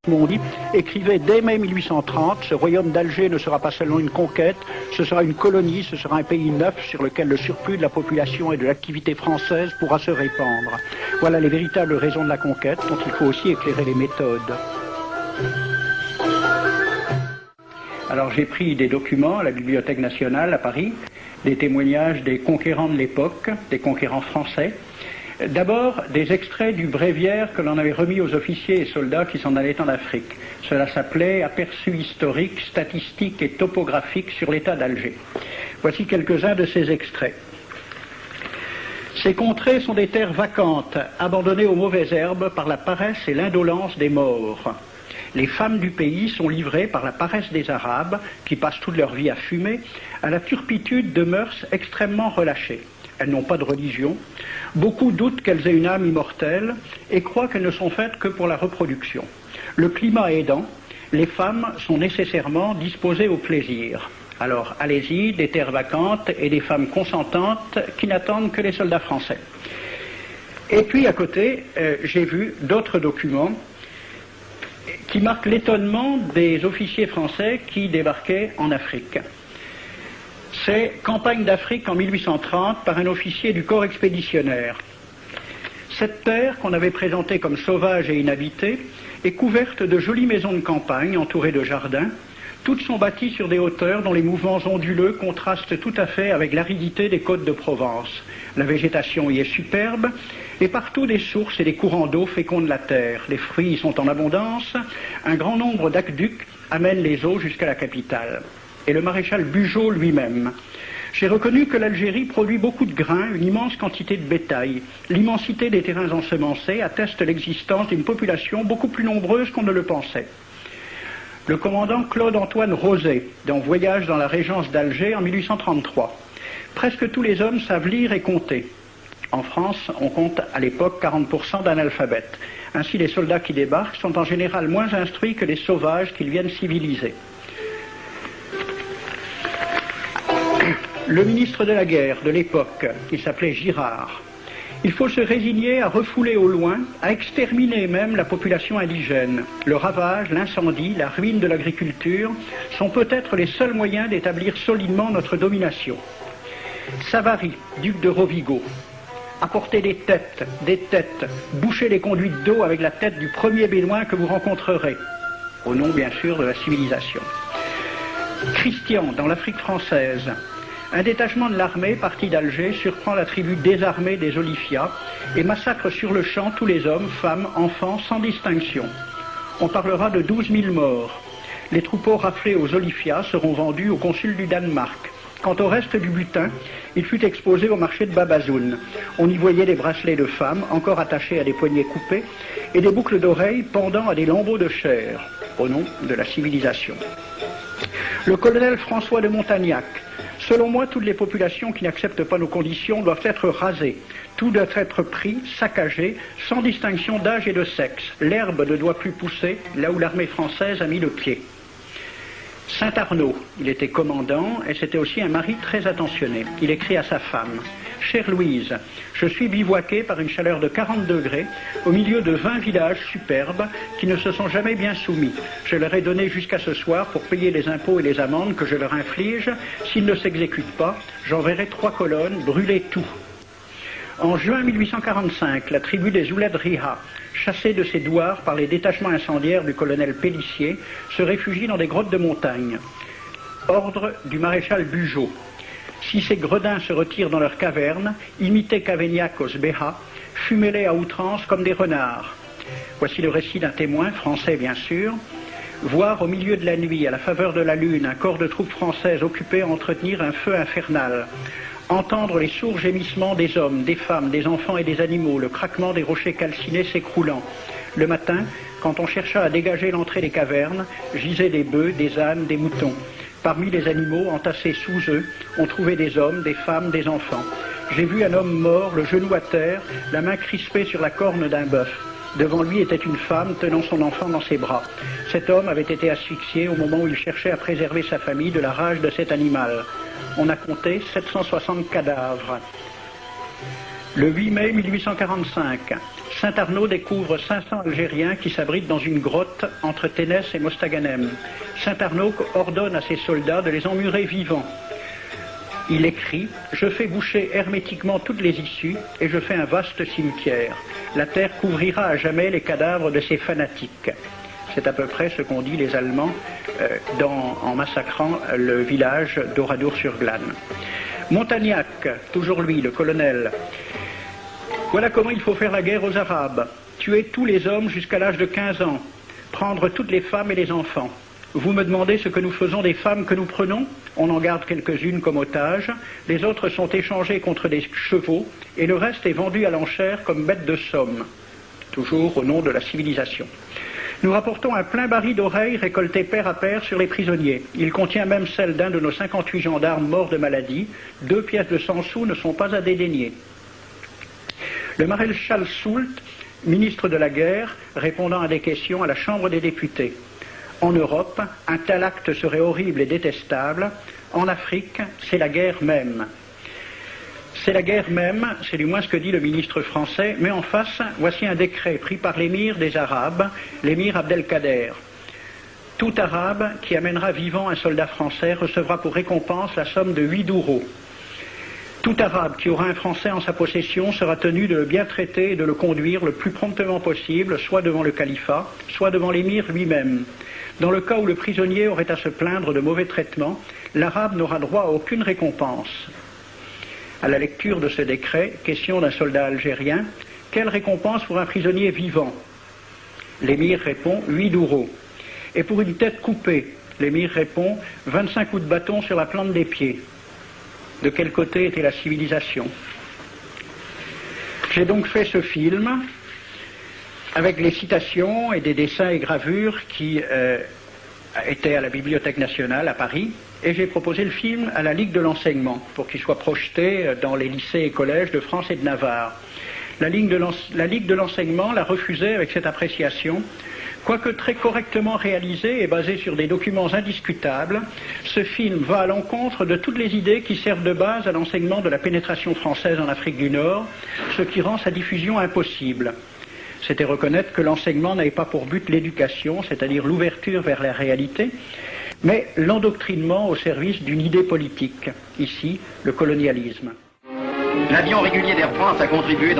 Mondi écrivait dès mai 1830, ce royaume d'Alger ne sera pas seulement une conquête, ce sera une colonie, ce sera un pays neuf sur lequel le surplus de la population et de l'activité française pourra se répandre. Voilà les véritables raisons de la conquête dont il faut aussi éclairer les méthodes. Alors j'ai pris des documents à la Bibliothèque nationale à Paris, des témoignages des conquérants de l'époque, des conquérants français. D'abord, des extraits du bréviaire que l'on avait remis aux officiers et soldats qui s'en allaient en Afrique. Cela s'appelait « Aperçu historique, statistique et topographique sur l'état d'Alger ». Voici quelques-uns de ces extraits. Ces contrées sont des terres vacantes, abandonnées aux mauvaises herbes par la paresse et l'indolence des morts. Les femmes du pays sont livrées par la paresse des Arabes, qui passent toute leur vie à fumer, à la turpitude de mœurs extrêmement relâchées. Elles n'ont pas de religion. Beaucoup doutent qu'elles aient une âme immortelle et croient qu'elles ne sont faites que pour la reproduction. Le climat aidant, les femmes sont nécessairement disposées au plaisir. Alors, allez-y, des terres vacantes et des femmes consentantes qui n'attendent que les soldats français. Et puis, à côté, j'ai vu d'autres documents qui marquent l'étonnement des officiers français qui débarquaient en Afrique. C'est Campagne d'Afrique en 1830 par un officier du corps expéditionnaire. Cette terre, qu'on avait présentée comme sauvage et inhabitée, est couverte de jolies maisons de campagne entourées de jardins. Toutes sont bâties sur des hauteurs dont les mouvements onduleux contrastent tout à fait avec l'aridité des côtes de Provence. La végétation y est superbe et partout des sources et des courants d'eau fécondent la terre. Les fruits y sont en abondance. Un grand nombre d'aqueducs amènent les eaux jusqu'à la capitale. Et le maréchal Bugeaud lui-même. J'ai reconnu que l'Algérie produit beaucoup de grains, une immense quantité de bétail. L'immensité des terrains ensemencés atteste l'existence d'une population beaucoup plus nombreuse qu'on ne le pensait. Le commandant Claude-Antoine Rosé, dans Voyage dans la Régence d'Alger en 1833. Presque tous les hommes savent lire et compter. En France, on compte à l'époque 40% d'analphabètes. Ainsi, les soldats qui débarquent sont en général moins instruits que les sauvages qu'ils viennent civiliser. Le ministre de la guerre de l'époque, qui s'appelait Girard, il faut se résigner à refouler au loin, à exterminer même la population indigène. Le ravage, l'incendie, la ruine de l'agriculture sont peut-être les seuls moyens d'établir solidement notre domination. Savary, duc de Rovigo, apportez des têtes, bouchez les conduites d'eau avec la tête du premier bédouin que vous rencontrerez, au nom bien sûr de la civilisation. Christian, dans l'Afrique française, un détachement de l'armée parti d'Alger surprend la tribu désarmée des Olifias et massacre sur le champ tous les hommes, femmes, enfants, sans distinction. On parlera de 12 000 morts. Les troupeaux raflés aux Olifias seront vendus au consul du Danemark. Quant au reste du butin, il fut exposé au marché de Babazoun. On y voyait des bracelets de femmes encore attachés à des poignets coupés et des boucles d'oreilles pendant à des lambeaux de chair, au nom de la civilisation. Le colonel François de Montagnac. Selon moi, toutes les populations qui n'acceptent pas nos conditions doivent être rasées. Tout doit être pris, saccagé, sans distinction d'âge et de sexe. L'herbe ne doit plus pousser là où l'armée française a mis le pied. Saint-Arnaud, il était commandant et c'était aussi un mari très attentionné. Il écrit à sa femme « Chère Louise, je suis bivouaqué par une chaleur de 40 degrés au milieu de 20 villages superbes qui ne se sont jamais bien soumis. Je leur ai donné jusqu'à ce soir pour payer les impôts et les amendes que je leur inflige. S'ils ne s'exécutent pas, j'enverrai 3 colonnes brûler tout. » En juin 1845, la tribu des Ouled Riha, chassée de ses douars par les détachements incendiaires du colonel Pélissier, se réfugie dans des grottes de montagne. Ordre du maréchal Bugeaud. Si ces gredins se retirent dans leurs cavernes, imitez Cavaignac aux Béha, fumez-les à outrance comme des renards. Voici le récit d'un témoin, français bien sûr. Voir au milieu de la nuit, à la faveur de la lune, un corps de troupes françaises occupé à entretenir un feu infernal. Entendre les sourds gémissements des hommes, des femmes, des enfants et des animaux, le craquement des rochers calcinés s'écroulant. Le matin, quand on chercha à dégager l'entrée des cavernes, gisaient des bœufs, des ânes, des moutons. Parmi les animaux, entassés sous eux, on trouvait des hommes, des femmes, des enfants. J'ai vu un homme mort, le genou à terre, la main crispée sur la corne d'un bœuf. Devant lui était une femme tenant son enfant dans ses bras. Cet homme avait été asphyxié au moment où il cherchait à préserver sa famille de la rage de cet animal. On a compté 760 cadavres. Le 8 mai 1845, Saint-Arnaud découvre 500 Algériens qui s'abritent dans une grotte entre Ténès et Mostaganem. Saint-Arnaud ordonne à ses soldats de les emmurer vivants. Il écrit « Je fais boucher hermétiquement toutes les issues et je fais un vaste cimetière. La terre couvrira à jamais les cadavres de ces fanatiques. » C'est à peu près ce qu'ont dit les Allemands en massacrant le village d'Oradour-sur-Glane. Montagnac, toujours lui, le colonel. Voilà comment il faut faire la guerre aux Arabes. Tuer tous les hommes jusqu'à l'âge de 15 ans. Prendre toutes les femmes et les enfants. Vous me demandez ce que nous faisons des femmes que nous prenons? On en garde quelques-unes comme otages. Les autres sont échangées contre des chevaux et le reste est vendu à l'enchère comme bête de somme. Toujours au nom de la civilisation. Nous rapportons un plein baril d'oreilles récoltées pair à pair sur les prisonniers. Il contient même celle d'un de nos 58 gendarmes morts de maladie. 2 pièces de 100 sous ne sont pas à dédaigner. Le maréchal Soult, ministre de la guerre, répondant à des questions à la Chambre des députés. En Europe, un tel acte serait horrible et détestable. En Afrique, c'est la guerre même. C'est la guerre même, c'est du moins ce que dit le ministre français, mais en face, voici un décret pris par l'émir des Arabes, l'émir Abdelkader. Tout Arabe qui amènera vivant un soldat français recevra pour récompense la somme de 8 douros. Tout Arabe qui aura un Français en sa possession sera tenu de le bien traiter et de le conduire le plus promptement possible, soit devant le califat, soit devant l'émir lui-même. Dans le cas où le prisonnier aurait à se plaindre de mauvais traitements, l'Arabe n'aura droit à aucune récompense. À la lecture de ce décret, question d'un soldat algérien, quelle récompense pour un prisonnier vivant? L'émir répond 8 douros. Et pour une tête coupée, l'émir répond 25 coups de bâton sur la plante des pieds. De quel côté était la civilisation? J'ai donc fait ce film avec les citations et des dessins et gravures qui étaient à la Bibliothèque nationale à Paris, et j'ai proposé le film à la Ligue de l'enseignement pour qu'il soit projeté dans les lycées et collèges de France et de Navarre. La Ligue de l'enseignement l'a refusé avec cette appréciation. Quoique très correctement réalisé et basé sur des documents indiscutables, ce film va à l'encontre de toutes les idées qui servent de base à l'enseignement de la pénétration française en Afrique du Nord, ce qui rend sa diffusion impossible. C'était reconnaître que l'enseignement n'avait pas pour but l'éducation, c'est-à-dire l'ouverture vers la réalité, mais l'endoctrinement au service d'une idée politique, ici le colonialisme. L'avion régulier d'Air France a contribué